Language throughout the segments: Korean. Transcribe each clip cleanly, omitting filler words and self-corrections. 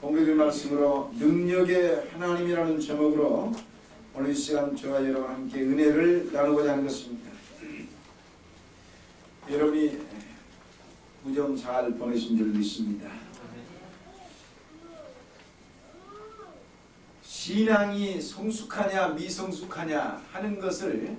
공개된 말씀으로 능력의 하나님이라는 제목으로 오늘 이 시간 저와 여러분 함께 은혜를 나누고자 하는 것입니다. 여러분이 무정 잘 보내신 줄 믿습니다. 신앙이 성숙하냐 미성숙하냐 하는 것을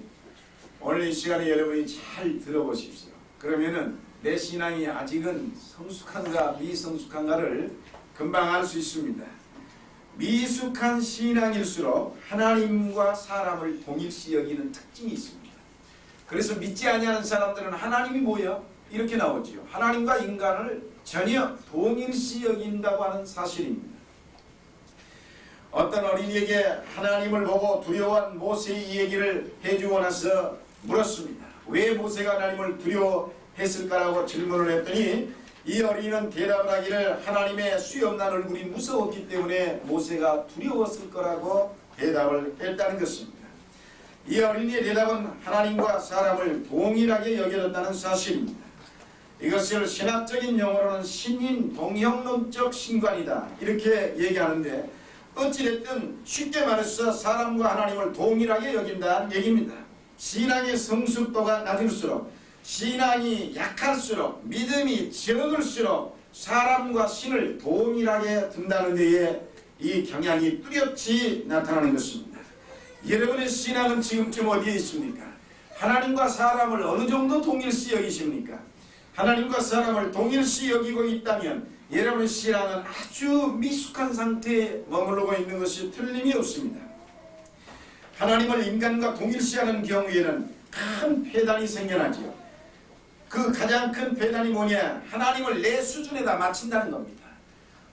오늘 이 시간에 여러분이 잘 들어보십시오. 그러면은 내 신앙이 아직은 성숙한가 미성숙한가를 금방 알 수 있습니다. 미숙한 신앙일수록 하나님과 사람을 동일시 여기는 특징이 있습니다. 그래서 믿지 아니하는 사람들은 하나님이 뭐야? 이렇게 나오지요. 하나님과 인간을 전혀 동일시 여긴다고 하는 사실입니다. 어떤 어린이에게 하나님을 보고 두려워한 모세의 이 얘기를 해주고 나서 물었습니다. 왜 모세가 하나님을 두려워했을까라고 질문을 했더니 이 어린이는 대답을 하기를 하나님의 수염난 얼굴이 무서웠기 때문에 모세가 두려웠을 거라고 대답을 했다는 것입니다. 이 어린이의 대답은 하나님과 사람을 동일하게 여겨졌다는 사실입니다. 이것을 신학적인 용어로는 신인 동형론적 신관이다 이렇게 얘기하는데 어찌됐든 쉽게 말해서 사람과 하나님을 동일하게 여긴다는 얘기입니다. 신앙의 성숙도가 낮을수록 신앙이 약할수록 믿음이 적을수록 사람과 신을 동일하게 든다는 데에 이 경향이 뚜렷이 나타나는 것입니다. 여러분의 신앙은 지금쯤 어디에 있습니까? 하나님과 사람을 어느 정도 동일시 여기십니까? 하나님과 사람을 동일시 여기고 있다면 여러분의 신앙은 아주 미숙한 상태에 머무르고 있는 것이 틀림이 없습니다. 하나님을 인간과 동일시하는 경우에는 큰 폐단이 생겨나지요. 그 가장 큰 폐단이 뭐냐? 하나님을 내 수준에다 맞춘다는 겁니다.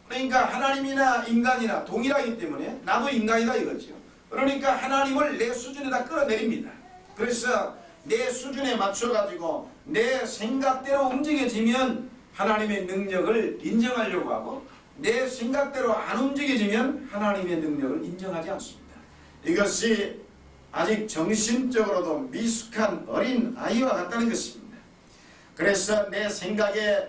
그러니까 하나님이나 인간이나 동일하기 때문에 나도 인간이다 이거죠. 그러니까 하나님을 내 수준에다 끌어내립니다. 그래서 내 수준에 맞춰가지고 내 생각대로 움직여지면 하나님의 능력을 인정하려고 하고 내 생각대로 안 움직여지면 하나님의 능력을 인정하지 않습니다. 이것이 아직 정신적으로도 미숙한 어린 아이와 같다는 것입니다. 그래서 내 생각에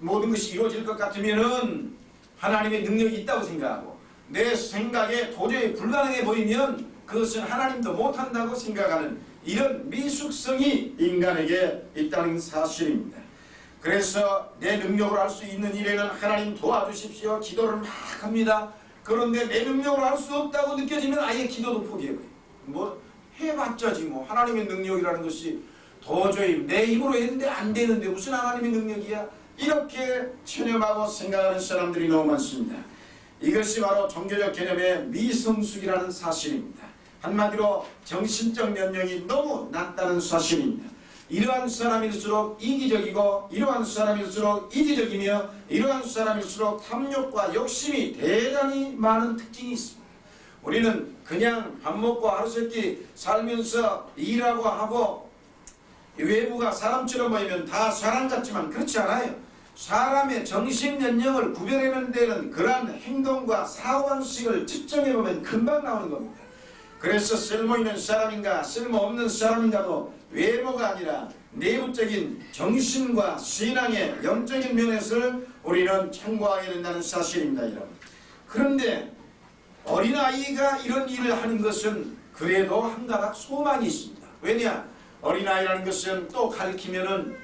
모든 것이 이루어질 것 같으면은 하나님의 능력이 있다고 생각하고 내 생각에 도저히 불가능해 보이면 그것은 하나님도 못한다고 생각하는 이런 미숙성이 인간에게 있다는 사실입니다. 그래서 내 능력으로 할 수 있는 일에는 하나님 도와주십시오. 기도를 막 합니다. 그런데 내 능력으로 할 수 없다고 느껴지면 아예 기도도 포기해버려요. 뭐 해봤자지 뭐 하나님의 능력이라는 것이 도저히 내 힘으로 했는데 안 되는데 무슨 하나님의 능력이야? 이렇게 체념하고 생각하는 사람들이 너무 많습니다. 이것이 바로 종교적 개념의 미성숙이라는 사실입니다. 한마디로 정신적 면역이 너무 낮다는 사실입니다. 이러한 사람일수록 이기적이고 이러한 사람일수록 이기적이며 이러한 사람일수록 탐욕과 욕심이 대단히 많은 특징이 있습니다. 우리는 그냥 밥 먹고 하루세끼 살면서 일하고 하고 외부가 사람처럼 보이면 다 사람 같지만 그렇지 않아요. 사람의 정신연령을 구별해내는 데는 그러한 행동과 사고방식을 측정해보면 금방 나오는 겁니다. 그래서 쓸모있는 사람인가 쓸모없는 사람인가도 외모가 아니라 내부적인 정신과 신앙의 영적인 면에서 우리는 참고하게 된다는 사실입니다. 여러분. 그런데 어린아이가 이런 일을 하는 것은 그래도 한가닥 소망이 있습니다. 왜냐? 어린아이라는 것은 또 가르치면은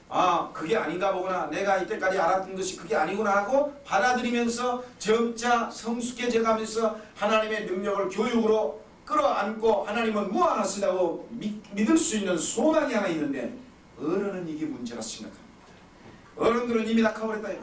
아 그게 아닌가 보구나 내가 이때까지 알았던 것이 그게 아니구나 하고 받아들이면서 점차 성숙해져 가면서 하나님의 능력을 교육으로 끌어안고 하나님은 무한하시다고 믿을 수 있는 소망이 하나 있는데 어른은 이게 문제라 생각합니다. 어른들은 이미 다 커버렸다 이거.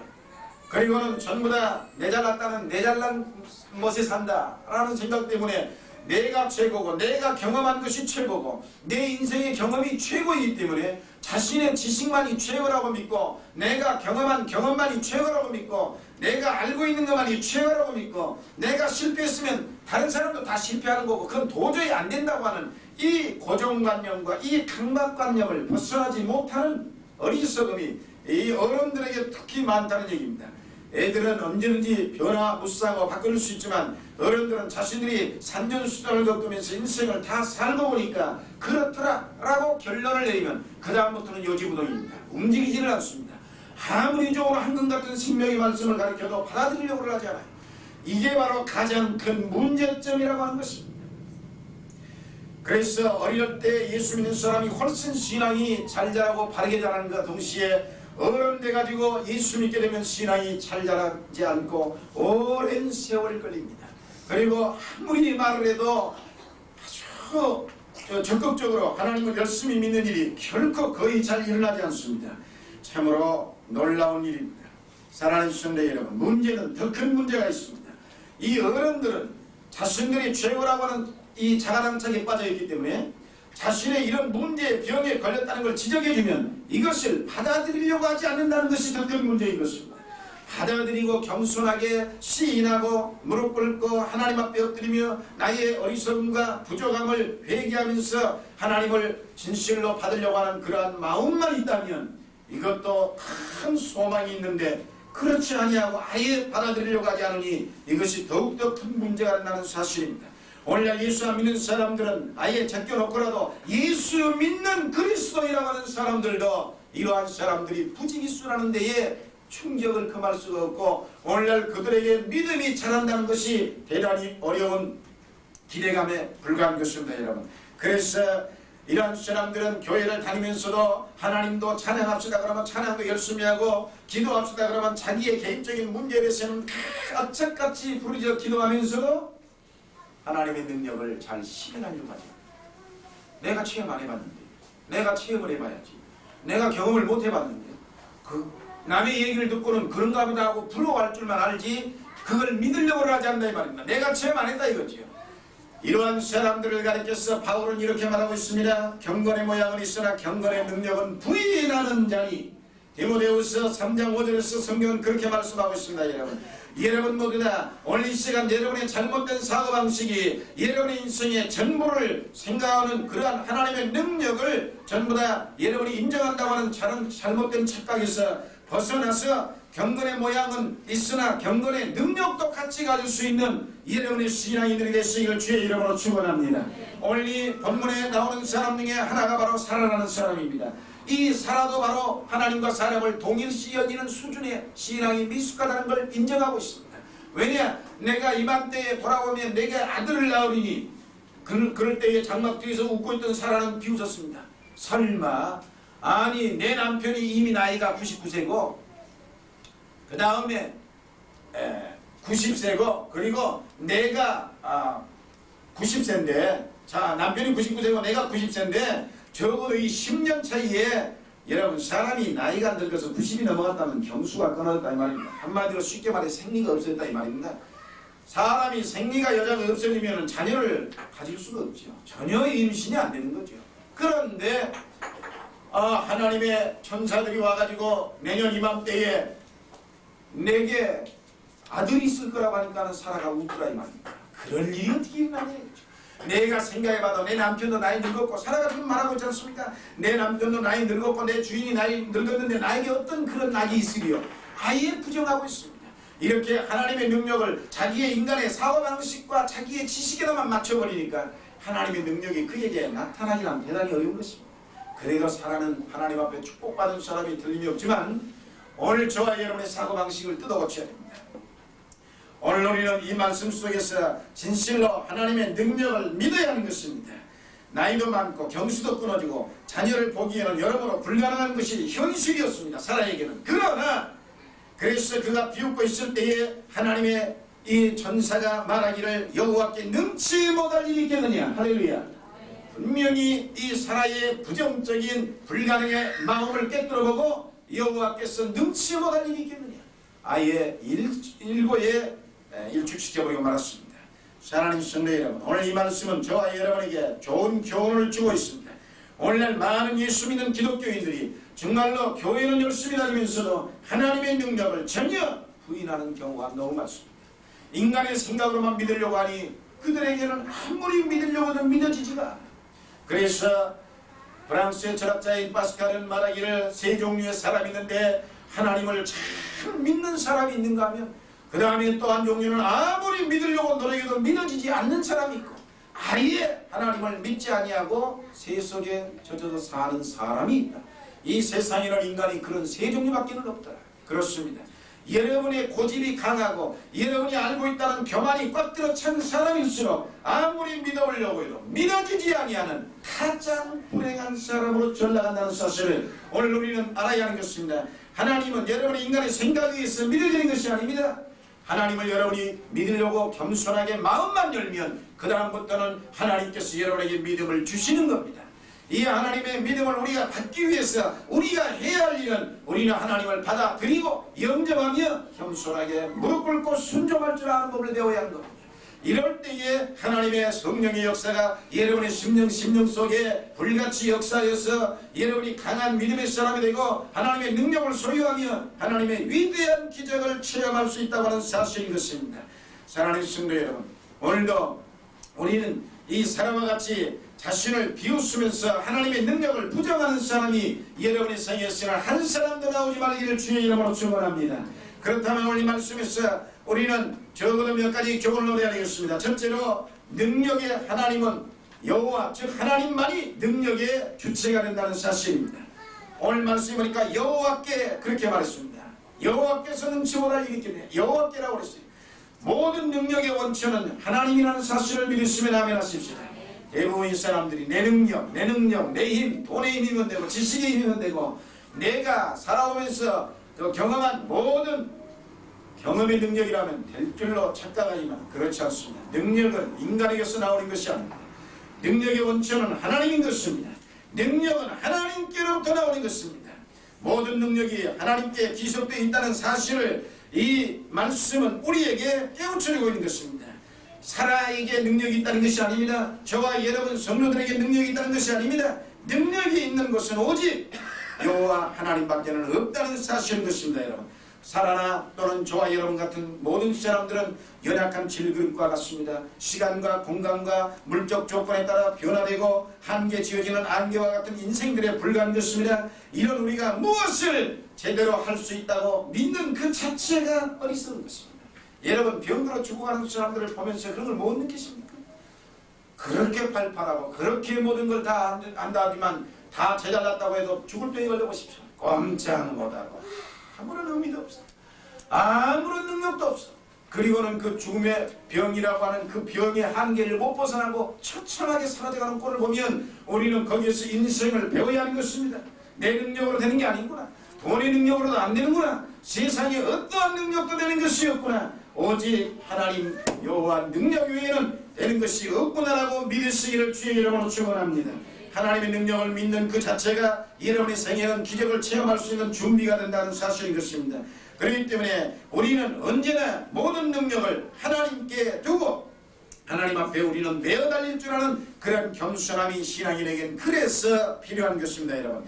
그리고는 전부 다 내 잘났다는 내 잘난 멋에 산다 라는 생각 때문에 내가 최고고 내가 경험한 것이 최고고 내 인생의 경험이 최고이기 때문에 자신의 지식만이 최고라고 믿고 내가 경험한 경험만이 최고라고 믿고 내가 알고 있는 것만이 최고라고 믿고 내가 실패했으면 다른 사람도 다 실패하는 거고 그건 도저히 안 된다고 하는 이 고정관념과 이 강박관념을 벗어나지 못하는 어리석음이 이 어른들에게 특히 많다는 얘기입니다. 애들은 언제든지 변화무쌍하고 바꿀 수 있지만 어른들은 자신들이 산전수전을 겪으면서 인생을 다 살고 보니까 그렇더라 라고 결론을 내리면 그 다음부터는 요지부동입니다. 움직이지를 않습니다. 아무리 좋은 황금 같은 생명의 말씀을 가르쳐도 받아들이려고 하지 않아요. 이게 바로 가장 큰 문제점이라고 하는 것입니다. 그래서 어릴 때 예수 믿는 사람이 훨씬 신앙이 잘 자라고 바르게 자라는 것과 동시에 어른 돼가지고 예수 믿게 되면 신앙이 잘 자라지 않고 오랜 세월이 걸립니다. 그리고 아무리 말을 해도 아주 적극적으로 하나님을 열심히 믿는 일이 결코 거의 잘 일어나지 않습니다. 참으로 놀라운 일입니다. 사랑하는 시청자 여러분, 문제는 더 큰 문제가 있습니다. 이 어른들은 자신들이 최고라고 하는 이 자가당착에 빠져있기 때문에 자신의 이런 문제, 병에 걸렸다는 걸 지적해주면 이것을 받아들이려고 하지 않는다는 것이 더 큰 문제인 것입니다. 받아들이고 겸손하게 시인하고 무릎 꿇고 하나님 앞에 엎드리며 나의 어리석음과 부족함을 회개하면서 하나님을 진실로 받으려고 하는 그러한 마음만 있다면 이것도 큰 소망이 있는데 그렇지 아니하고 아예 받아들이려고 하지 않으니 이것이 더욱더 큰 문제가 된다는 사실입니다. 오늘날 예수 안 믿는 사람들은 아예 제껴놓고라도 예수 믿는 그리스도인이라고 하는 사람들도 이러한 사람들이 부지기수라는 데에 충격을 금할 수가 없고 오늘날 그들에게 믿음이 자란다는 것이 대단히 어려운 기대감에 불과한 것입니다. 여러분, 그래서 이러한 사람들은 교회를 다니면서도 하나님도 찬양합시다 그러면 찬양도 열심히 하고 기도합시다 그러면 자기의 개인적인 문제에 대해서는 악착같이 부르짖어 기도하면서도 하나님의 능력을 잘 실현하려고 하죠. 내가 체험 안 해봤는데, 내가 체험을 해봐야지, 내가 경험을 못 해봤는데 남의 얘기를 듣고는 그런가 보다 하고 부러워할 줄만 알지 그걸 믿으려고 하지 않는다 이 말입니다. 내가 체험 안 했다 이거지요. 이러한 사람들을 가리켜서 바울은 이렇게 말하고 있습니다. 경건의 모양은 있으나 경건의 능력은 부인하는 자니. 디모데후서 3장 5절에서 성경은 그렇게 말씀하고 있습니다. 여러분 모두 다 오늘 이 시간 여러분의 잘못된 사고방식이 여러분의 인생의 전부를 생각하는 그러한 하나님의 능력을 전부 다 여러분이 인정한다고 하는 잘못된 착각에서 벗어나서 경건의 모양은 있으나 경건의 능력도 같이 가질 수 있는 여러분의 신앙인들이 되시기를 주의 이름으로 축원합니다. 오늘 이 본문에 나오는 사람 중에 하나가 바로 사라라는 사람입니다. 이 사라도 바로 하나님과 사람을 동일시 여기는 수준의 신앙이 미숙하다는 걸 인정하고 있습니다. 왜냐? 내가 이맘때에 돌아오면 내게 아들을 낳으리니 그럴 때에 장막 뒤에서 웃고 있던 사라는 비웃었습니다. 설마 아니 내 남편이 이미 나이가 99세고 그 다음에 90세고 그리고 내가 90세인데 자 남편이 99세고 내가 90세인데 적어도 이 10년 차이에 여러분 사람이 나이가 늙어서 90이 넘어갔다면 경수가 끊어졌다 이 말입니다. 한마디로 쉽게 말해 생리가 없어졌다 이 말입니다. 사람이 생리가 여자가 없어지면 자녀를 가질 수가 없죠. 전혀 임신이 안 되는 거죠. 그런데 하나님의 천사들이 와가지고 내년 이맘때에 내게 아들이 있을 거라고 하니까 사라가 웃더라 이 말입니다. 그럴 일이 어떻게 일어나냐. 내가 생각해봐도 내 남편도 나이 늙었고 사라가 지금 말하고 있지 않습니까? 내 남편도 나이 늙었고 내 주인이 나이 늙었는데 나에게 어떤 그런 낙이 있으리요. 아예 부정하고 있습니다. 이렇게 하나님의 능력을 자기의 인간의 사고방식과 자기의 지식에다만 맞춰버리니까 하나님의 능력이 그에게 나타나기란 대단히 어려운 것입니다. 그래도 사라는 하나님 앞에 축복받은 사람이 틀림이 없지만 오늘 저와 여러분의 사고방식을 뜯어고쳐야 됩니다. 오늘 우리는 이 말씀 속에서 진실로 하나님의 능력을 믿어야 하는 것입니다. 나이도 많고 경수도 끊어지고 자녀를 보기에는 여러모로 불가능한 것이 현실이었습니다. 사라에게는. 그러나 그래서 그가 비웃고 있을 때에 하나님의 이 전사가 말하기를 여호와께 능치 못할 일이 있겠느냐. 할렐루야. 분명히 이 사라의 부정적인 불가능의 마음을 깨뜨려보고 여호와께서 능치 못할 일이 있겠느냐. 아예 일고에 일축시켜버리고 말았습니다. 하나님 성도 여러분, 오늘 이 말씀은 저와 여러분에게 좋은 교훈을 주고 있습니다. 오늘날 많은 예수 믿는 기독교인들이 정말로 교회는 열심히 다니면서도 하나님의 능력을 전혀 부인하는 경우가 너무 많습니다. 인간의 생각으로만 믿으려고 하니 그들에게는 아무리 믿으려고 해도 믿어지지가 않아요. 그래서 프랑스의 철학자인 파스칼은 말하기를 세 종류의 사람이 있는데 하나님을 참 믿는 사람이 있는가 하면 그 다음에 또 한 종류는 아무리 믿으려고 노력해도 믿어지지 않는 사람이 있고 아예 하나님을 믿지 아니하고 세속에 젖어서 사는 사람이 있다. 이 세상에는 인간이 그런 세 종류밖에 없다. 그렇습니다. 여러분의 고집이 강하고 여러분이 알고 있다는 교만이 꽉 들어 찬 사람일수록 아무리 믿어보려고 해도 믿어지지 아니하는 가장 불행한 사람으로 전락한다는 사실을 오늘 우리는 알아야 하는 것입니다. 하나님은 여러분의 인간의 생각에 의해서 믿어지는 것이 아닙니다. 하나님을 여러분이 믿으려고 겸손하게 마음만 열면 그 다음부터는 하나님께서 여러분에게 믿음을 주시는 겁니다. 이 하나님의 믿음을 우리가 받기 위해서 우리가 해야 할 일은 우리는 하나님을 받아들이고 영접하며 겸손하게 무릎 꿇고 순종할 줄 아는 법을 배워야 하는 겁니다. 이럴 때에 하나님의 성령의 역사가 여러분의 심령 속에 불같이 역사해서 여러분이 강한 믿음의 사람이 되고 하나님의 능력을 소유하며 하나님의 위대한 기적을 체험할 수 있다고 하는 사실인 것입니다. 사랑하는 성도 여러분, 오늘도 우리는 이 사람과 같이 자신을 비웃으면서 하나님의 능력을 부정하는 사람이 여러분의 생에서는 한 사람도 나오지 말기를 주의 이름으로 축원합니다. 그렇다면 오늘 이 말씀에서 우리는 적어도 몇 가지 교훈을 얻어야 되겠습니다. 첫째로 능력의 하나님은 여호와 즉 하나님만이 능력의 주체가 된다는 사실입니다. 오늘 말씀해 보니까 여호와께 그렇게 말했습니다. 여호와께서 능치 못할 일이 있겠네. 여호와께라고 그랬어요. 모든 능력의 원천은 하나님이라는 사실을 믿으시면 아멘 하십시오. 대부분의 사람들이 내 능력, 내 힘, 돈의 힘이면 되고 지식의 힘이면 되고 내가 살아오면서 그 경험한 모든 경험의 능력이라면 될 줄로 착각하지만 그렇지 않습니다. 능력은 인간에게서 나오는 것이 아닙니다. 능력의 원천은 하나님인 것입니다. 능력은 하나님께로부터 나오는 것입니다. 모든 능력이 하나님께 기속되어 있다는 사실을 이 말씀은 우리에게 깨우쳐주고 있는 것입니다. 사라에게 능력이 있다는 것이 아닙니다. 저와 여러분 성도들에게 능력이 있다는 것이 아닙니다. 능력이 있는 것은 오직 여호와 하나님밖에는 없다는 사실인 것입니다. 여러분, 사라나 또는 저와 여러분 같은 모든 사람들은 연약한 질그릇과 같습니다. 시간과 공간과 물적 조건에 따라 변화되고 한계 지어지는 안개와 같은 인생들에 불과한 것입니다. 이런 우리가 무엇을 제대로 할 수 있다고 믿는 그 자체가 어리석은 것입니다. 여러분, 병들어 죽어가는 사람들을 보면서 그런 걸 못 느끼십니까? 그렇게 발팔하고 그렇게 모든 걸 다 안다 하지만 다 제잘났다고 해도 죽을 병에 걸려보십시오. 꼼짝 못하고 아무런 의미도 없어. 아무런 능력도 없어. 그리고는 그 죽음의 병이라고 하는 그 병의 한계를 못 벗어나고 처참하게 사라져가는 꼴을 보면 우리는 거기에서 인생을 배워야 하는 것입니다. 내 능력으로 되는 게 아니구나. 돈의 능력으로도 안 되는구나. 세상에 어떠한 능력도 되는 것이 없구나. 오직 하나님 여호와 능력 외에는 되는 것이 없구나라고 믿으시기를 주의 이름으로 축원합니다. 하나님의 능력을 믿는 그 자체가 여러분의 생애는 기적을 체험할 수 있는 준비가 된다는 사실인 것입니다. 그렇기 때문에 우리는 언제나 모든 능력을 하나님께 두고 하나님 앞에 우리는 매어 달릴 줄 아는 그런 겸손함이 신앙인에겐 그래서 필요한 것입니다. 여러분,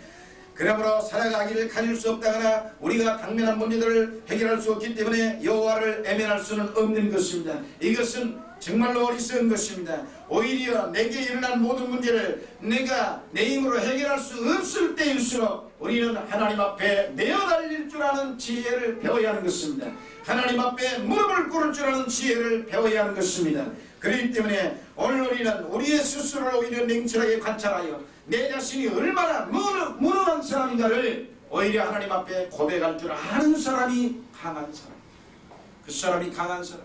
그러므로 살아가기를 가질 수 없다거나 우리가 당면한 문제들을 해결할 수 없기 때문에 여호와를 애면할 수는 없는 것입니다. 이것은 정말로 어리석은 것입니다. 오히려 내게 일어난 모든 문제를 내가 내 힘으로 해결할 수 없을 때일수록 우리는 하나님 앞에 내어 달릴 줄 아는 지혜를 배워야 하는 것입니다. 하나님 앞에 무릎을 꿇을 줄 아는 지혜를 배워야 하는 것입니다. 그렇기 때문에 오늘 우리는 우리의 스스로를 오히려 냉철하게 관찰하여 내 자신이 얼마나 무능한 사람인가를 오히려 하나님 앞에 고백할 줄 아는 사람이 강한 사람. 그 사람이 강한 사람.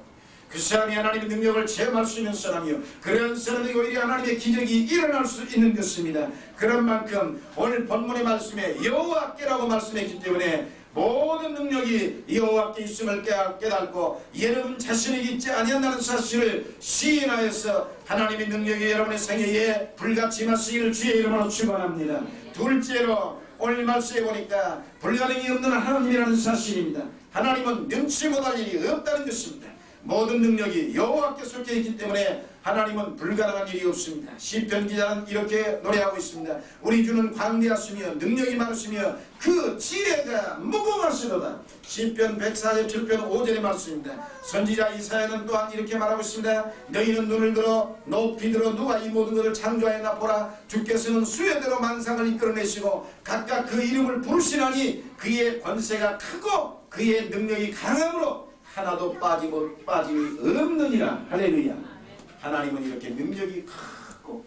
그 사람이 하나님의 능력을 체험할 수 있는 사람이요. 그런 사람이 오히려 하나님의 기적이 일어날 수 있는 것입니다. 그런 만큼 오늘 본문의 말씀에 여호와께라고 말씀했기 때문에 모든 능력이 여호와께 있음을 깨닫고 여러분 자신에게 있지 아니한다는 사실을 시인하여서 하나님의 능력이 여러분의 생애에 불같이 임하시기를 주의 이름으로 축원합니다. 둘째로 오늘 말씀해 보니까 불가능이 없는 하나님이라는 사실입니다. 하나님은 능치 못할 일이 없다는 것입니다. 모든 능력이 여호와께 속해 있기 때문에 하나님은 불가능한 일이 없습니다. 시편 기자는 이렇게 노래하고 있습니다. 우리 주는 광대하시며 능력이 많으시며 그 지혜가 무궁하시도다. 시편 147편 5절의 말씀입니다. 선지자 이사야는 또한 이렇게 말하고 있습니다. 너희는 눈을 들어 높이 들어 누가 이 모든 것을 창조하였나 보라. 주께서는 수요대로 만상을 이끌어내시고 각각 그 이름을 부르시나니 그의 권세가 크고 그의 능력이 강함으로 하나도 빠짐이 없느니라. 할렐루야. 하나님은 이렇게 능력이 크고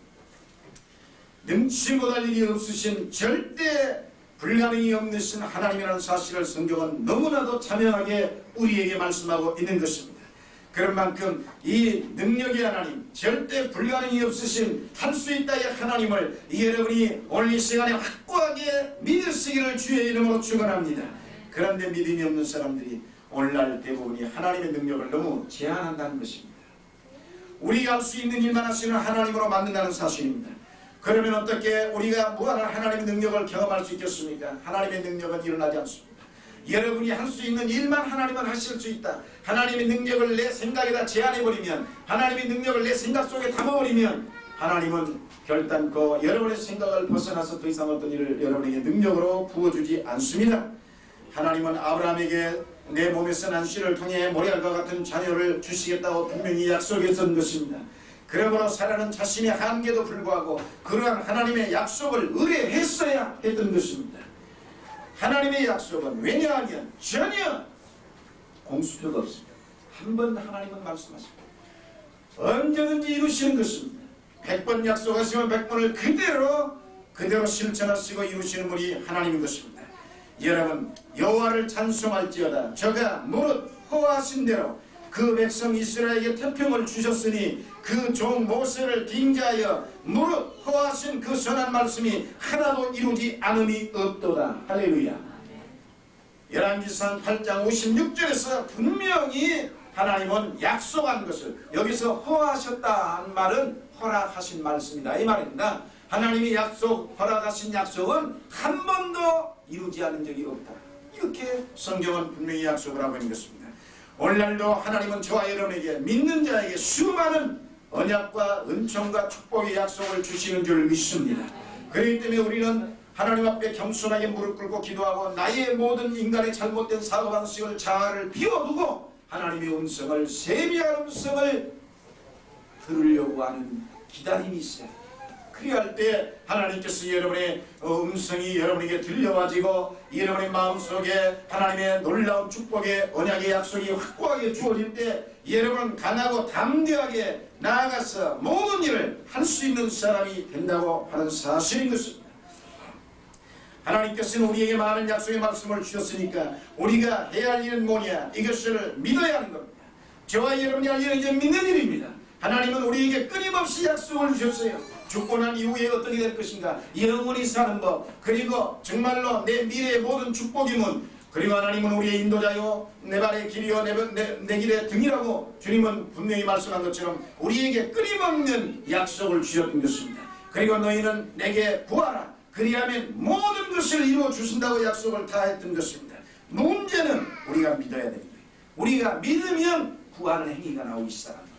능치 못할 일이 없으신 절대 불가능이 없는 하나님이라는 사실을 성경은 너무나도 자명하게 우리에게 말씀하고 있는 것입니다. 그런 만큼 이 능력의 하나님, 절대 불가능이 없으신 할 수 있다의 하나님을 여러분이 오늘 이 시간에 확고하게 믿으시기를 주의 이름으로 축원합니다. 그런데 믿음이 없는 사람들이 오늘날 대부분이 하나님의 능력을 너무 제한한다는 것입니다. 우리가 할 수 있는 일만 하시는 하나님으로 만든다는 사실입니다. 그러면 어떻게 우리가 무한한 하나님의 능력을 경험할 수 있겠습니까? 하나님의 능력은 일어나지 않습니다. 여러분이 할 수 있는 일만 하나님은 하실 수 있다. 하나님의 능력을 내 생각에다 제한해버리면, 하나님의 능력을 내 생각 속에 담아버리면 하나님은 결단코 여러분의 생각을 벗어나서 더 이상 어떤 일을 여러분에게 능력으로 부어주지 않습니다. 하나님은 아브라함에게 내 몸에서 난 씨를 통해 모리알과 같은 자녀를 주시겠다고 분명히 약속했던 것입니다. 그러므로 사라는 자신의 한계도 불구하고 그러한 하나님의 약속을 의뢰했어야 했던 것입니다. 하나님의 약속은 왜냐하면 전혀 공수표가 없습니다. 한 번 하나님은 말씀하십니다. 언제든지 이루시는 것입니다. 100번 약속하시면 100번을 그대로 실천하시고 이루시는 분이 하나님인 것입니다. 여러분, 여호와를 찬송할지어다. 저가 무릇 허하신 대로 그 백성 이스라엘에게 태평을 주셨으니 그 종 모세를 빙자하여 무릇 허하신 그 선한 말씀이 하나도 이루지 않음이 없도다. 할렐루야. 열왕기상 8장 56절에서 분명히 하나님은 약속한 것을, 여기서 허하셨다 한 말은 허락하신 말씀이다 이 말입니다. 하나님이 허락하신 약속은 한 번도 이루지 않은 적이 없다. 이렇게 성경은 분명히 약속을 하고 있는 것입니다. 오늘날도 하나님은 저와 여러분에게 믿는 자에게 수많은 언약과 은총과 축복의 약속을 주시는 줄 믿습니다. 그렇기 때문에 우리는 하나님 앞에 겸손하게 무릎 꿇고 기도하고 나의 모든 인간의 잘못된 사고방식을 자아를 비워두고 하나님의 음성을, 세미한 음성을 들으려고 하는 기다림이 있어요. 그리할 때 하나님께서 여러분의 음성이 여러분에게 들려가지고 여러분의 마음속에 하나님의 놀라운 축복의 언약의 약속이 확고하게 주어질 때 여러분은 강하고 담대하게 나아가서 모든 일을 할 수 있는 사람이 된다고 하는 사실인 것입니다. 하나님께서는 우리에게 많은 약속의 말씀을 주셨으니까 우리가 해야 할 일은 뭐냐? 이것을 믿어야 하는 겁니다. 저와 여러분이 할 일은 이제 믿는 일입니다. 하나님은 우리에게 끊임없이 약속을 주셨어요. 죽고 난 이후에 어떻게 될 것인가, 영원히 사는 법, 그리고 정말로 내 미래의 모든 축복의 문, 그리고 하나님은 우리의 인도자요 내 발의 길이요 내 길의 등이라고 주님은 분명히 말씀한 것처럼 우리에게 끊임없는 약속을 주셨던 것입니다. 그리고 너희는 내게 구하라, 그리하면 모든 것을 이루어 주신다고 약속을 다 했던 것입니다. 문제는 우리가 믿어야 됩니다. 우리가 믿으면 구하는 행위가 나오기 시작합니다.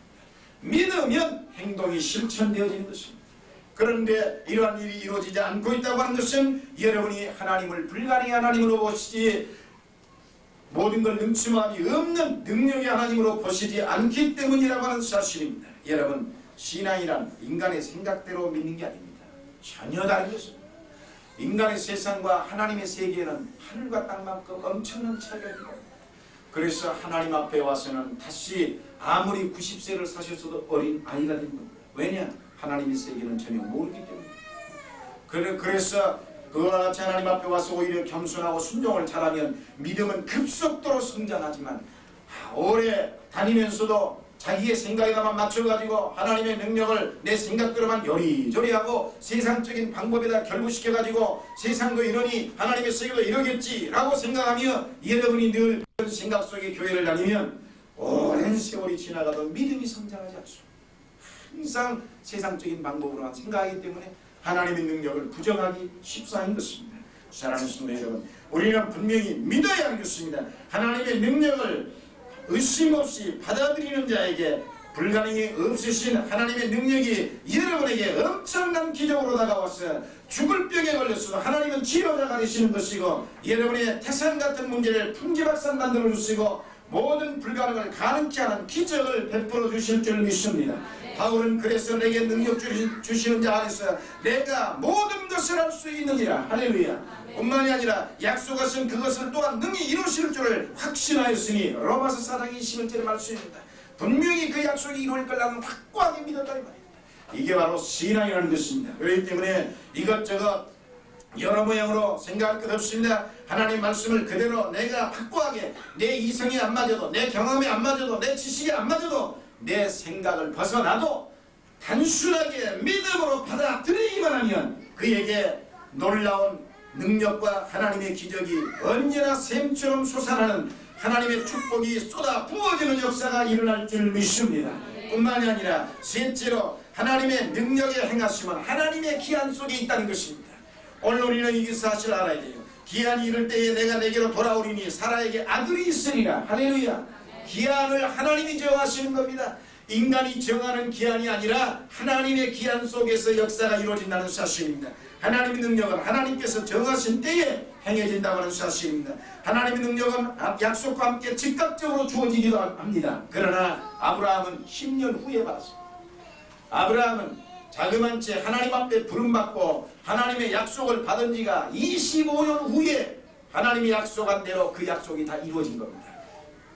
믿으면 행동이 실천되어지는 것입니다. 그런데 이러한 일이 이루어지지 않고 있다고 하는 것은 여러분이 하나님을 불가능의 하나님으로 보시지, 모든 걸 능치함이 없는 능력의 하나님으로 보시지 않기 때문이라고 하는 사실입니다. 여러분, 신앙이란 인간의 생각대로 믿는 게 아닙니다. 전혀 다른 것입니다. 인간의 세상과 하나님의 세계에는 하늘과 땅만큼 엄청난 차이입니다. 그래서 하나님 앞에 와서는 다시 아무리 90세를 사셨어도 어린 아이가 된 겁니다. 왜냐? 하나님의 세계는 전혀 모르기 때문에. 그래서 그와 같이 하나님 앞에 와서 오히려 겸손하고 순종을 잘하면 믿음은 급속도로 성장하지만 오래 다니면서도 자기의 생각에다만 맞춰가지고 하나님의 능력을 내 생각대로만 요리조리하고 세상적인 방법에다 결부시켜가지고 세상도 이러니 하나님의 세계도 이러겠지라고 생각하며 여러분이 늘 그런 생각 속에 교회를 다니면 오랜 세월이 지나가도 믿음이 성장하지 않습니다. 항상 세상적인 방법으로만 생각하기 때문에 하나님의 능력을 부정하기 쉽사인 것입니다. 사랑하는 성도 여러분, 우리는 분명히 믿어야 하는 것입니다. 하나님의 능력을 의심 없이 받아들이는 자에게 불가능이 없으신 하나님의 능력이 여러분에게 엄청난 기적으로 다가와서 죽을 병에 걸렸어도 하나님은 치료자가 되시는 것이고 여러분의 태산 같은 문제를 풍지박산 만들어 주시고 모든 불가능을 가능케 하는 기적을 베풀어 주실 줄 믿습니다. 바울은 그래서 내게 능력 주시는 자 안에서 내가 모든 것을 할 수 있느니라. 할렐루야. 뿐만이 아니라 약속하신 그것을 또한 능히 이루실 줄을 확신하였으니 로마서 4장 21절의 말씀입니다. 분명히 그 약속이 이루어질 걸 나는 확고하게 믿었다 이 말입니다. 이게 바로 신앙이라는 것입니다. 그렇기 때문에 이것저것 여러 모양으로 생각할 것 없습니다. 하나님 말씀을 그대로 내가 확고하게 내 이성이 안 맞아도 내 경험이 안 맞아도 내 지식이 안 맞아도 내 생각을 벗어나도 단순하게 믿음으로 받아들이기만 하면 그에게 놀라운 능력과 하나님의 기적이 언제나 샘처럼 솟아나는 하나님의 축복이 쏟아 부어지는 역사가 일어날 줄 믿습니다. 뿐만이 아니라 셋째로 하나님의 능력의 행하심은 하나님의 기한 속에 있다는 것입니다. 오늘 우리는 이 사실을 알아야 돼요. 기한이 이를 때에 내가 내게로 돌아오리니 사라에게 아들이 있으리라. 할렐루야. 기한을 하나님이 정하시는 겁니다. 인간이 정하는 기한이 아니라 하나님의 기한 속에서 역사가 이루어진다는 사실입니다. 하나님의 능력은 하나님께서 정하신 때에 행해진다고 하는 사실입니다. 하나님의 능력은 약속과 함께 즉각적으로 주어지기도 합니다. 그러나 아브라함은 10년 후에 받았습니다. 아브라함은 자그만 채 하나님 앞에 부름받고 하나님의 약속을 받은 지가 25년 후에 하나님이 약속한 대로 그 약속이 다 이루어진 겁니다.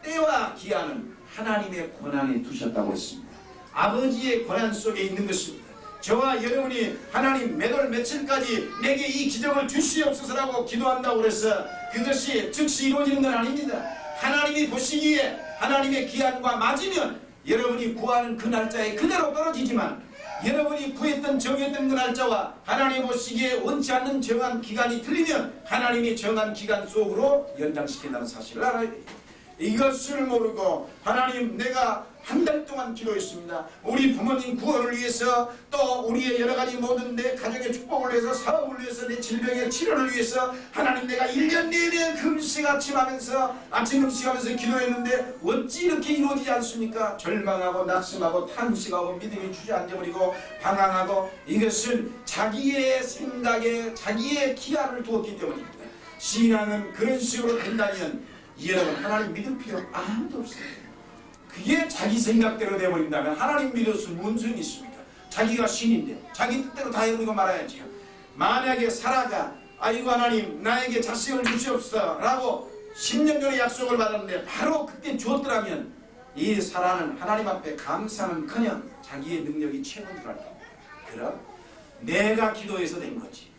때와 기한은 하나님의 권한에 두셨다고 했습니다. 아버지의 권한 속에 있는 것입니다. 저와 여러분이 하나님 몇 월 며칠까지 내게 이 기적을 주시옵소서라고 기도한다고 해서 그것이 즉시 이루어지는 건 아닙니다. 하나님이 보시기에 하나님의 기한과 맞으면 여러분이 구하는 그 날짜에 그대로 떨어지지만 여러분이 구했던 정했던 그 날짜와 하나님 보시기에 원치 않는 정한 기간이 틀리면 하나님이 정한 기간 속으로 연장시킨다는 사실을 알아야 돼요. 이것을 모르고 하나님 내가 한 달 동안 기도했습니다. 우리 부모님 구원을 위해서 또 우리의 여러가지 모든 내 가정의 축복을 위해서 사업을 위해서 내 질병의 치료를 위해서 하나님 내가 1년 내내 금식 아침하면서 아침 금식하면서 기도했는데 어찌 이렇게 이루어지지 않습니까? 절망하고 낙심하고 탄식하고 믿음이 주저앉아버리고 방황하고 이것은 자기의 생각에 자기의 기한을 두었기 때문입니다. 신앙은 그런 식으로 된다면 여러분 하나님 믿을 필요 아무도 없어요. 그게 자기 생각대로 되어버린다면 하나님 믿어서 무슨 소용이 있습니까? 자기가 신인데 자기 뜻대로 다 해버리고 말아야지요. 만약에 사라가 아이고 하나님 나에게 자식을 주시옵소서 라고 10년 전에 약속을 받았는데 바로 그때 주었더라면 이 사라는 하나님 앞에 감사는커녕 자기의 능력이 최고인 줄 알 겁니다. 그럼 내가 기도해서 된 거지.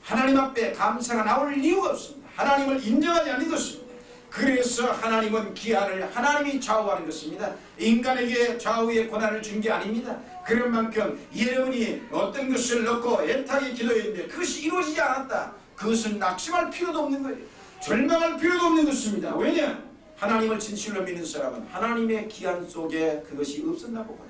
하나님 앞에 감사가 나올 이유가 없습니다. 하나님을 인정하지 않는 것입니다. 그래서 하나님은 기한을 하나님이 좌우하는 것입니다. 인간에게 좌우의 권한을 준 게 아닙니다. 그런 만큼 여러분이 어떤 것을 넣고 애타게 기도했는데 그것이 이루어지지 않았다. 그것은 낙심할 필요도 없는 거예요. 절망할 필요도 없는 것입니다. 왜냐? 하나님을 진실로 믿는 사람은 하나님의 기한 속에 그것이 없었나 보거나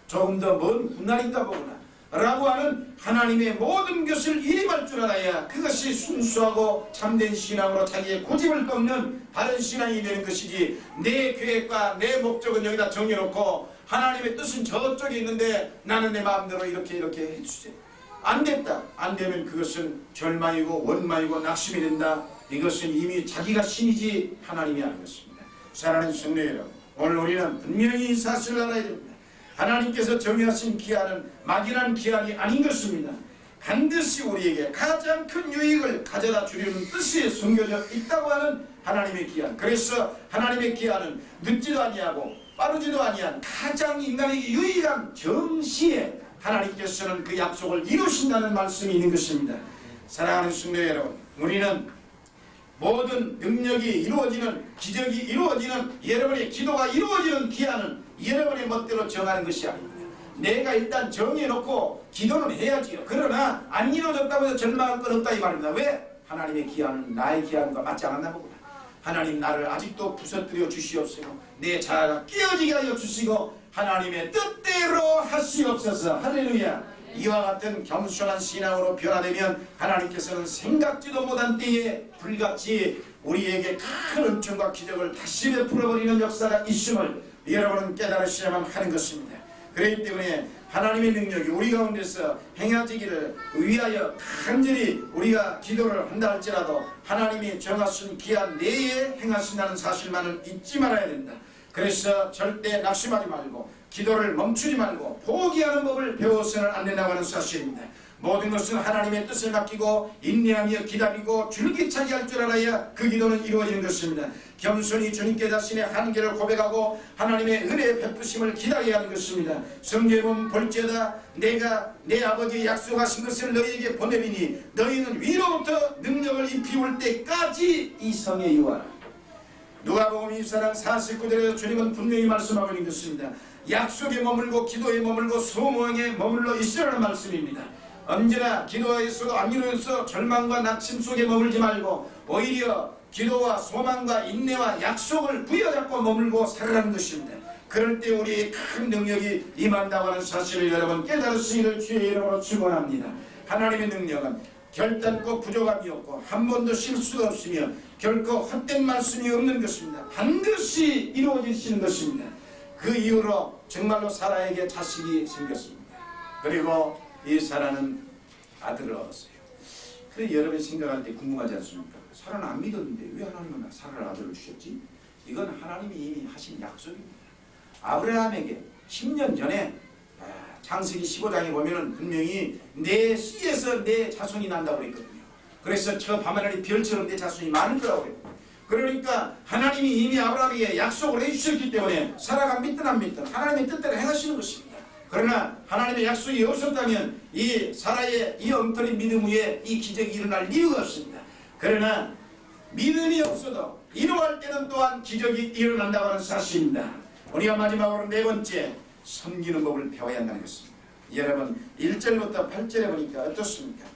조금 더 먼 훗날인가 보거나 라고 하는 하나님의 모든 것을 이임할 줄 알아야 그것이 순수하고 참된 신앙으로 자기의 고집을 꺾는 바른 신앙이 되는 것이지 내 계획과 내 목적은 여기다 정해놓고 하나님의 뜻은 저쪽에 있는데 나는 내 마음대로 이렇게 해주세요. 안 됐다. 안 되면 그것은 절망이고 원망이고 낙심이 된다. 이것은 이미 자기가 신이지 하나님이 아닌 것입니다. 사랑하는 성도 여러분, 오늘 우리는 분명히 이 사실을 알아야 됩니다. 하나님께서 정하신 기한은 막연한 기한이 아닌 것입니다. 반드시 우리에게 가장 큰 유익을 가져다 주려는 뜻이 숨겨져 있다고 하는 하나님의 기한. 그래서 하나님의 기한은 늦지도 아니하고 빠르지도 아니한 가장 인간에게 유익한 정시에 하나님께서는 그 약속을 이루신다는 말씀이 있는 것입니다. 사랑하는 성도 여러분, 우리는 모든 능력이 이루어지는 기적이 이루어지는 여러분의 기도가 이루어지는 기한은 여러분의 멋대로 정하는 것이 아닙니다. 내가 일단 정해놓고 기도는 해야지요. 그러나 안 이루어졌다고 해서 절망할 건 없다 이 말입니다. 왜? 하나님의 기한은 나의 기한과 맞지 않았나 보구나. 하나님 나를 아직도 부서뜨려 주시옵시고 내 자아가 깨어지게 하여 주시고 하나님의 뜻대로 하시옵소서. 할렐루야. 이와 같은 겸손한 신앙으로 변화되면 하나님께서는 생각지도 못한 때에 불같이 우리에게 큰 은총과 기적을 다시 베풀어버리는 역사가 있음을 여러분은 깨달으셔야만 하는 것입니다. 그렇기 때문에 하나님의 능력이 우리 가운데서 행해지기를 위하여 간절히 우리가 기도를 한다 할지라도 하나님이 정하신 기한 내에 행하신다는 사실만은 잊지 말아야 된다. 그래서 절대 낙심하지 말고 기도를 멈추지 말고 포기하는 법을 배워서는 안 된다고 하는 사실입니다. 모든 것은 하나님의 뜻에 맡기고 인내하며 기다리고 줄기차게 할 줄 알아야 그 기도는 이루어지는 것입니다. 겸손히 주님께 자신의 한계를 고백하고 하나님의 은혜의 베푸심을 기다려야 하는 것입니다. 성경에 보면 볼지어다 내가 내 아버지의 약속하신 것을 너희에게 보내리니 너희는 위로부터 능력을 입히올 때까지 이 성에 유하라. 누가복음 24장 49절에서 주님은 분명히 말씀하고 있는 것입니다. 약속에 머물고 기도에 머물고 소망에 머물러 있으라는 말씀입니다. 언제나 기도에서 안 이루어서 절망과 낙심 속에 머물지 말고 오히려 기도와 소망과 인내와 약속을 부여잡고 머물고 살아가는 것입니다. 그럴 때 우리의 큰 능력이 임한다고 하는 사실을 여러분 깨달으시기를 주의 이름으로 축원합니다. 하나님의 능력은 결단코 부족함이 없고 한 번도 실수가 없으며 결코 헛된 말씀이 없는 것입니다. 반드시 이루어지시는 것입니다. 그 이후로 정말로 사라에게 자식이 생겼습니다. 그리고 이 사라는 아들을 얻었어요. 그래 여러분이 생각할 때 궁금하지 않습니까? 사라는 안 믿었는데 왜 하나님은 사라를 아들을 주셨지? 이건 하나님이 이미 하신 약속입니다. 아브라함에게 10년 전에 창세기 15장에 보면은 분명히 내 씨에서 내 자손이 난다고 그랬거든요. 그래서 저 밤하늘의 별처럼 내 자손이 많을 거라고 그랬거든요. 그러니까 하나님이 이미 아브라함에게 약속을 해주셨기 때문에 사라가 믿든 안 믿든 하나님의 뜻대로 행하시는 것입니다. 그러나 하나님의 약속이 없었다면 이 사라의 이 엉터리 믿음 위에 이 기적이 일어날 이유가 없습니다. 그러나 믿음이 없어도 이루어갈 때는 또한 기적이 일어난다고 하는 사실입니다. 우리가 마지막으로 네 번째 섬기는 법을 배워야 한다는 것입니다. 여러분 1절부터 8절에 보니까 어떻습니까?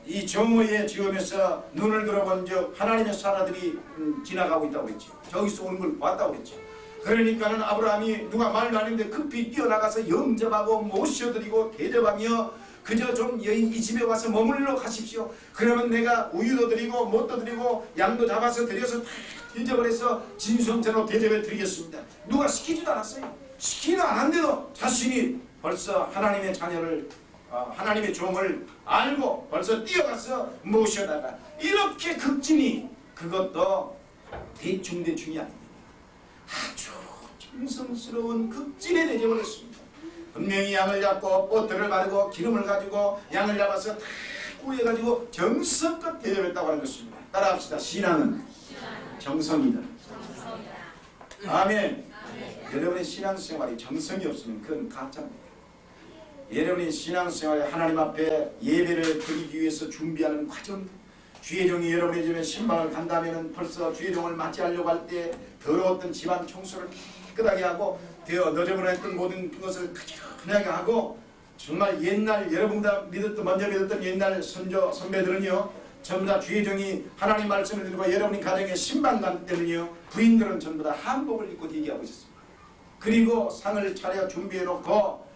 이 정오의 지음에서 눈을 들어본 적 하나님의 사람들이 지나가고 있다고 했죠. 저기서 오는 걸 봤다고 했죠. 그러니까는 아브라함이 누가 말도 안 했는데 급히 뛰어나가서 영접하고 모셔드리고 대접하며 그저 좀 이 집에 와서 머물러 가십시오. 그러면 내가 우유도 드리고 못도 드리고 양도 잡아서 드려서 다 대접을 해서 진성처럼 대접해 드리겠습니다. 누가 시키지도 않았어요. 시키지도 않았는데도 자신이 벌써 하나님의 자녀를 하나님의 종을 알고 벌써 뛰어가서 모셔다가 이렇게 극진히 그것도 대충이 아닙니다. 아주 정성스러운 극진의 대접을 했습니다. 분명히 양을 잡고 버터를 바르고 기름을 가지고 양을 잡아서 다 구해가지고 정성껏 대접했다고 하는 것입니다. 따라합시다. 신앙은 정성이다. 아멘. 여러분의 신앙생활이 정성이 없으면 그건 가짜입니다. 여러분의 신앙생활에 하나님 앞에 예배를 드리기 위해서 준비하는 과정, 주의 종이 여러분의 집에 신방을 간다면 벌써 주의 종을 맞이하려고 할 때 더러웠던 집안 청소를 깨끗하게 하고 너저분했던 모든 것을 가지런하게 하고 정말 옛날 여러분보다 먼저 믿었던 옛날 선조 선배들은요 전부 다 주의 종이 하나님 말씀을 들고 여러분이 가정에 신방 간 때는요 부인들은 전부 다 한복을 입고 대기하고 있었습니다. 그리고 상을 차려 준비해 놓고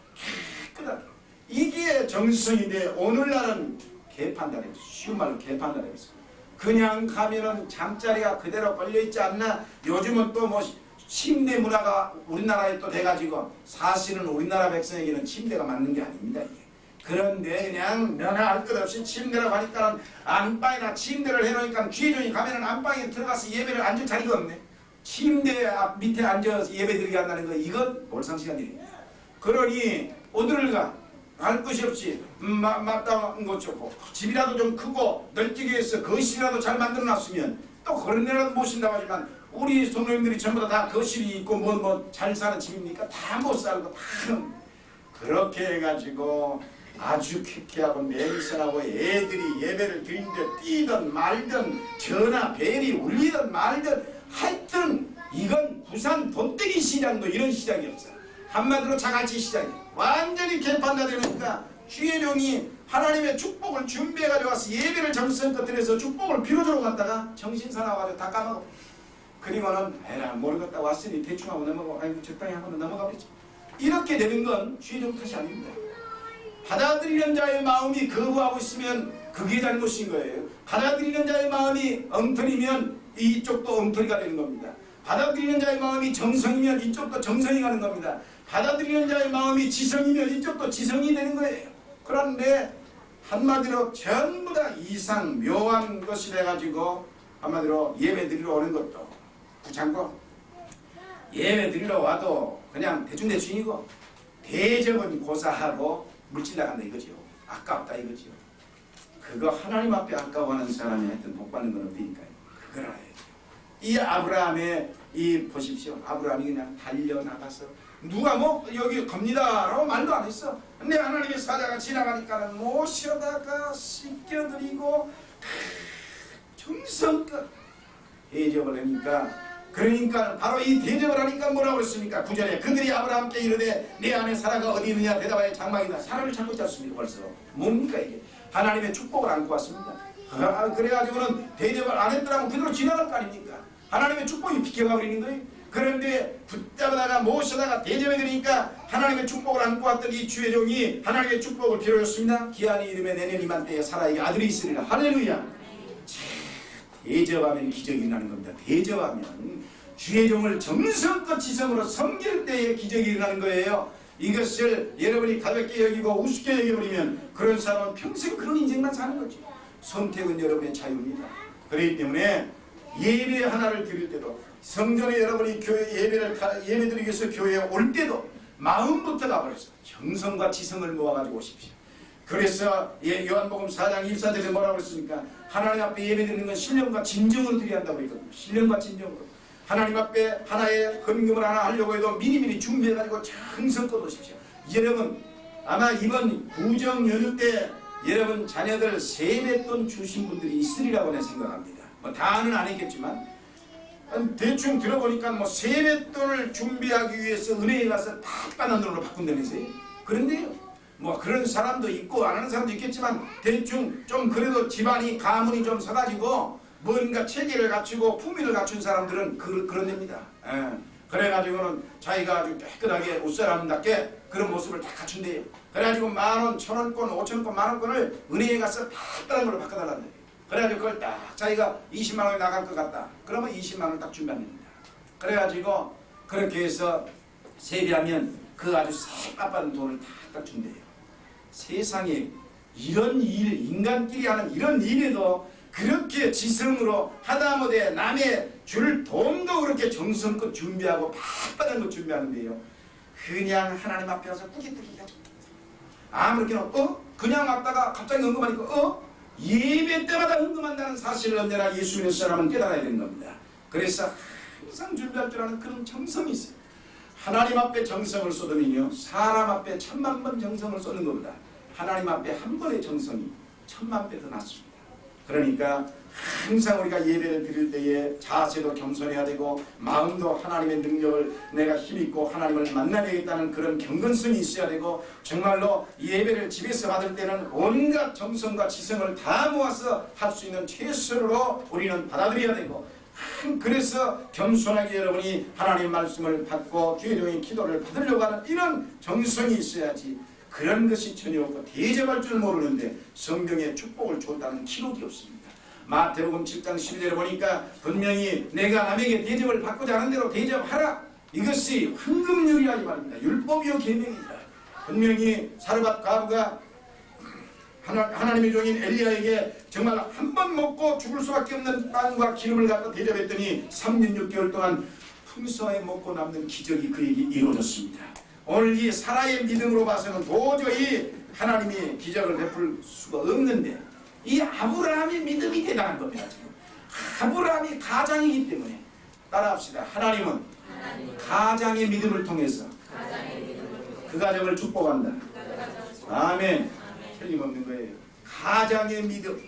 깨끗하게 이게 정성인데 오늘날은 개판다리 쉬운 말로 개판다리 그냥 가면은 잠자리가 그대로 걸려있지 않나. 요즘은 또 뭐 침대 문화가 우리나라에 또 돼가지고 사실은 우리나라 백성에게는 침대가 맞는 게 아닙니다. 이게. 그런데 그냥 면할 것 없이 침대라고 하니까 안방이나 침대를 해놓으니까 주의종이 가면은 안방에 들어가서 예배를 앉을 자리가 없네. 침대 앞 밑에 앉아서 예배 드리게 한다는 거 이건 몰상식한 일입니다. 그러니 오늘가 할 것이 없이 마땅한 것 좋고 집이라도 좀 크고 널뛰기 위해서 거실이라도 잘 만들어놨으면 또 그런 데라도 모신다고 하지만 우리 성도님들이 전부 다 거실이 있고 뭐 잘 사는 집입니까? 다 못 살고 다 그렇게 해가지고 아주 쾌쾌하고 냄새나고 애들이 예배를 드리는데 뛰든 말든 전화 벨이 울리든 말든 하여튼 이건 부산 돈떼기 시장도 이런 시장이 없어요. 한마디로 자갈치 시장이에요. 완전히 개판다 되니까 주의 종이 하나님의 축복을 준비해가지고 와서 예배를 정성껏 드려서 축복을 빌어주러 갔다가 정신 사나워가지고 다 까먹어. 그리고는 에라 모르겠다 왔으니 대충 하고 넘어가고 아이고 적당히 하고 넘어가 버리지. 이렇게 되는 건 주의 종 탓이 아닙니다. 받아들이는 자의 마음이 거부하고 있으면 그게 잘못인 거예요. 받아들이는 자의 마음이 엉터리면 이쪽도 엉터리가 되는 겁니다. 받아들이는 자의 마음이 정성이면 이쪽도 정성이 가는 겁니다. 받아들이는 자의 마음이 지성이면 이쪽도 지성이 되는 거예요. 그런데 한마디로 전부 다 이상 묘한 것이 돼가지고 한마디로 예배 드리러 오는 것도 부창고 예배 드리러 와도 그냥 대충대충이고 대접은 고사하고 물질 나간다 이거죠. 아깝다 이거죠. 그거 하나님 앞에 아까워하는 사람이 하여튼 복 받는 건 없으니까요. 그걸 알아야죠. 이 아브라함의 이 보십시오. 아브라함이 그냥 달려나가서 누가 뭐 여기 갑니다 라고 말도 안 했어. 근데 하나님의 사자가 지나가니까는 모셔다가 씻겨드리고 정성껏 대접을 하니까, 그러니까 바로 이 대접을 하니까 뭐라고 했습니까? 9절에 그들이 아브라함께 이르되 내 안에 사라가 어디 있느냐 대답하여 장막이다. 사라를 찾고 있지 않습니까? 벌써 뭡니까 이게? 하나님의 축복을 안고 왔습니다. 그래가지고는 대접을 안 했더라면 그대로 지나갈 거 아닙니까? 하나님의 축복이 비켜가 버리는 거예요. 그런데 붙잡아다가 모셔다가 대접해 드리니까 하나님의 축복을 안고 왔던 이 주의 종이 하나님의 축복을 빌어줬습니다. 기한이 이름에 내년 이맘때에 사라에게 아들이 있으리라. 할렐루야. 대접하면 기적이 일어나는 겁니다. 대접하면 주의 종을 정성껏 지성으로 섬길 때에 기적이 일어나는 거예요. 이것을 여러분이 가볍게 여기고 우습게 여겨버리면 그런 사람은 평생 그런 인생만 사는 거죠. 선택은 여러분의 자유입니다. 그렇기 때문에 예배 하나를 드릴 때도, 성전에 여러분이 교회 예배드리기 위해서 교회에 올 때도 마음부터 가버려서 정성과 지성을 모아가지고 오십시오. 그래서 요한복음 4장 24절에 뭐라고 했습니까? 하나님 앞에 예배드리는 건 신령과 진정으로 드려야 한다고 했거든요. 신령과 진정으로. 하나님 앞에 하나의 헌금을 하나 하려고 해도 미리미리 준비해가지고 정성껏 오십시오. 여러분 아마 이번 구정 연휴 때 여러분 자녀들 세뱃돈 주신 분들이 있으리라고 내 생각합니다. 뭐 다는 아니겠지만 대충 들어보니까 뭐 세뱃돈을 준비하기 위해서 은행에 가서 탁 돈으로 바꾼다면서요. 그런데요, 뭐 그런 사람도 있고 안 하는 사람도 있겠지만 대충 좀 그래도 집안이 가문이 좀 서가지고 뭔가 체계를 갖추고 품위를 갖춘 사람들은 그런 됩니다. 그래가지고는 자기가 아주 깨끗하게 옷사람답게 그런 모습을 다 갖춘대요. 그래가지고 만원, 천원권, 5천원권, 만원권을 은행에 가서 탁 걸로 바꿔달란다. 그래가지고 그걸 딱 자기가 20만원이 나갈 것 같다. 그러면 20만원을 딱 준비합니다. 그래가지고 그렇게 해서 세배하면 그 아주 새까만 돈을 딱 준대요. 세상에 이런 일, 인간끼리 하는 이런 일에도 그렇게 지성으로 하다못해 남의 줄 돈도 그렇게 정성껏 준비하고 팍팍한 거 준비하는데요. 그냥 하나님 앞에 와서 꾸깃꾸깃 아무렇게나 그냥 왔다가 갑자기 헌금하니까 예배 때마다 헌금한다는 사실을 언제나 예수 믿는 사람은 깨달아야 되는 겁니다. 그래서 항상 준비할 줄 아는 그런 정성이 있어요. 하나님 앞에 정성을 쏟으면요, 사람 앞에 1000만 번 정성을 쏟는 것보다 하나님 앞에 한 번의 정성이 1000만 배 더 낫습니다. 그러니까 항상 우리가 예배를 드릴 때에 자세도 겸손해야 되고 마음도 하나님의 능력을 내가 힘있고 하나님을 만나야겠다는 그런 경건성이 있어야 되고, 정말로 예배를 집에서 받을 때는 온갖 정성과 지성을 다 모아서 할 수 있는 최선으로 우리는 받아들여야 되고, 그래서 겸손하게 여러분이 하나님 말씀을 받고 주의 종의 기도를 받으려고 하는 이런 정성이 있어야지, 그런 것이 전혀 없고 대접할 줄 모르는데 성경에 축복을 줬다는 기록이 없습니다. 마태복음 7장 12절에 보니까 분명히 내가 남에게 대접을 받고자 하는 대로 대접하라, 이것이 황금률이라 이 말입니다. 율법이요 계명이다. 분명히 사르밧 과부가 하나님의 종인 엘리야에게 정말 한 번 먹고 죽을 수밖에 없는 빵과 기름을 갖다 대접했더니 3년 6개월 동안 풍성하게 먹고 남는 기적이 그에게 이루어졌습니다. 오늘 이 사라의 믿음으로 봐서는 도저히 하나님이 기적을 베풀 수가 없는데, 이 아브라함의 믿음이 대단한 겁니다. 지금 아브라함이 가장이기 때문에 따라합시다. 하나님은 가장의 믿음을 통해서 그 가정을 축복한다. 아멘. 틀림없는 거예요. 가장의 믿음.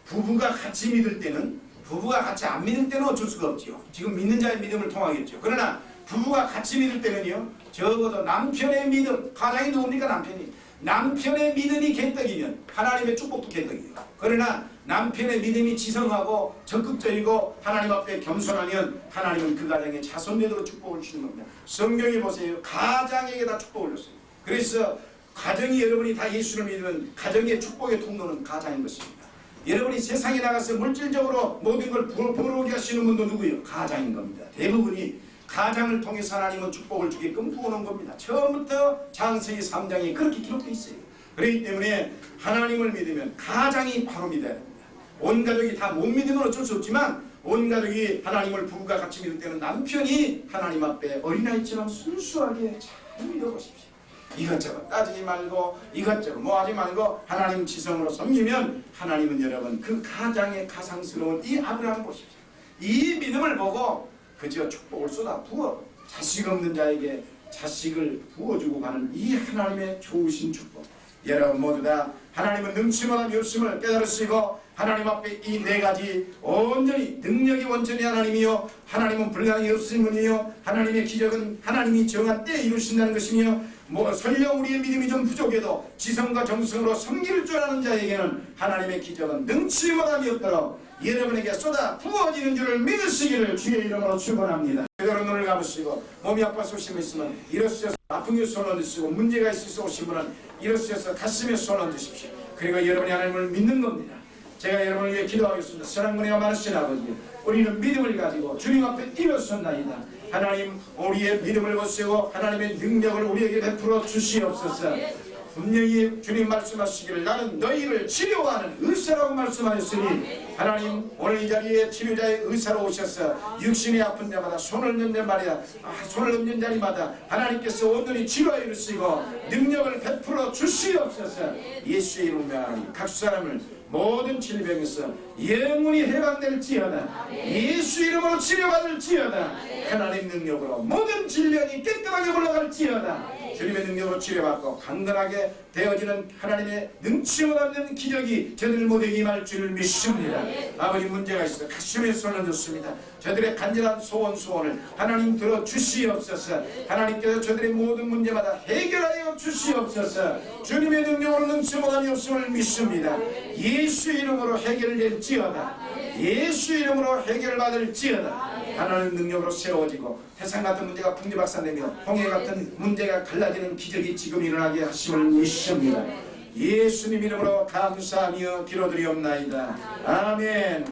부부가 같이 믿을 때는, 부부가 같이 안 믿을 때는 어쩔 수가 없죠. 지금 믿는 자의 믿음을 통하겠죠. 그러나 부부가 같이 믿을 때는요, 적어도 남편의 믿음, 가장이 누굽니까? 남편이. 남편의 믿음이 개떡이면 하나님의 축복도 개떡이에요. 그러나 남편의 믿음이 지성하고 적극적이고 하나님 앞에 겸손하면 하나님은 그 가정에 자손대로 축복을 주시는 겁니다. 성경에 보세요. 가장에게 다 축복을 줬어요. 그래서 가정이, 여러분이 다 예수를 믿으면 가정의 축복의 통로는 가장인 것입니다. 여러분이 세상에 나가서 물질적으로 모든 걸 벌어오게 하시는 분도 누구예요? 가장인 겁니다. 대부분이 가장을 통해서 하나님은 축복을 주게끔 부어놓은 겁니다. 처음부터 창세기 3장에 그렇게 기록되어 있어요. 그렇기 때문에 하나님을 믿으면 가장이 바로 믿어야 됩니다. 온 가족이 다 못 믿으면 어쩔 수 없지만, 온 가족이 하나님을 부부가 같이 믿을 때는 남편이 하나님 앞에 어린아이처럼 순수하게 잘 믿어보십시오. 이것저것 따지지 말고 이것저것 뭐 하지 말고 하나님 지성으로 섬기면 하나님은 여러분 그 가장의 가상스러운 이 아브라함 보십시오. 이 믿음을 보고 그저 축복을 쏟아 부어 자식 없는 자에게 자식을 부어주고 가는 이 하나님의 좋으신 축복. 여러분 모두 다 하나님은 능치만함이 없음을 깨달으시고 하나님 앞에 이 네 가지 온전히 능력이 원천히 하나님이요 하나님은 불가능이 없으신 분이요 하나님의 기적은 하나님이 정한 때에 이루신다는 것이며 뭐 설령 우리의 믿음이 좀 부족해도 지성과 정성으로 섬길 줄 아는 자에게는 하나님의 기적은 능치만함이 없도록 여러분에게 쏟아 부어지는 줄을 믿으시기를 주의 이름으로 축원합니다. 그대로 눈을 감으시고 몸이 아파서 오신 분 있으면 일어서셔서 아픈 게 손 얹으시고 문제가 있어서 오신 분은 일어서셔서 가슴에 손 얹으십시오. 그리고 여러분이 하나님을 믿는 겁니다. 제가 여러분을 위해 기도하겠습니다. 사랑과 은혜가 많으신 아버지, 우리는 믿음을 가지고 주님 앞에 일어섰나이다. 하나님 우리의 믿음을 거세고 하나님의 능력을 우리에게 베풀어 주시옵소서. 분명히 주님 말씀하시기를 나는 너희를 치료하는 의사라고 말씀하셨으니 하나님 오늘 이 자리에 치료자의 의사로 오셔서 육신이 아픈 자마다 손을 넣는 말이야 손을 넣는 자리마다 하나님께서 온전히 치료하여 주시고 능력을 베풀어 주시옵소서. 예수의 이름으로 각 사람을 모든 질병에서 영원히 해방될지어다. 예수 이름으로 치료받을지어다. 하나님 능력으로 모든 질병이 깨끗하게 올라갈지어다. 주님의 능력으로 치료받고 강건하게 되어지는 하나님의 능치 없는 기적이 저들 모두에게 임할 줄을 믿습니다. 아버지 문제가 있어 가슴에 손을 얹었습니다. 저들의 간절한 소원을 하나님 들어 주시옵소서. 하나님께서 저들의 모든 문제마다 해결하여 주시옵소서. 주님의 능력으로 능치 못함이 없음을 믿습니다. 예수 이름으로 해결될지어다. 예수 이름으로 해결받을지어다. 하나님 능력으로 세워지고 태산 같은 문제가 풍지박산되며 홍해 같은 문제가 갈라지는 기적이 지금 일어나게 하심을 믿습니다. 예수님 이름으로 감사하며 기도드리옵나이다. 아멘.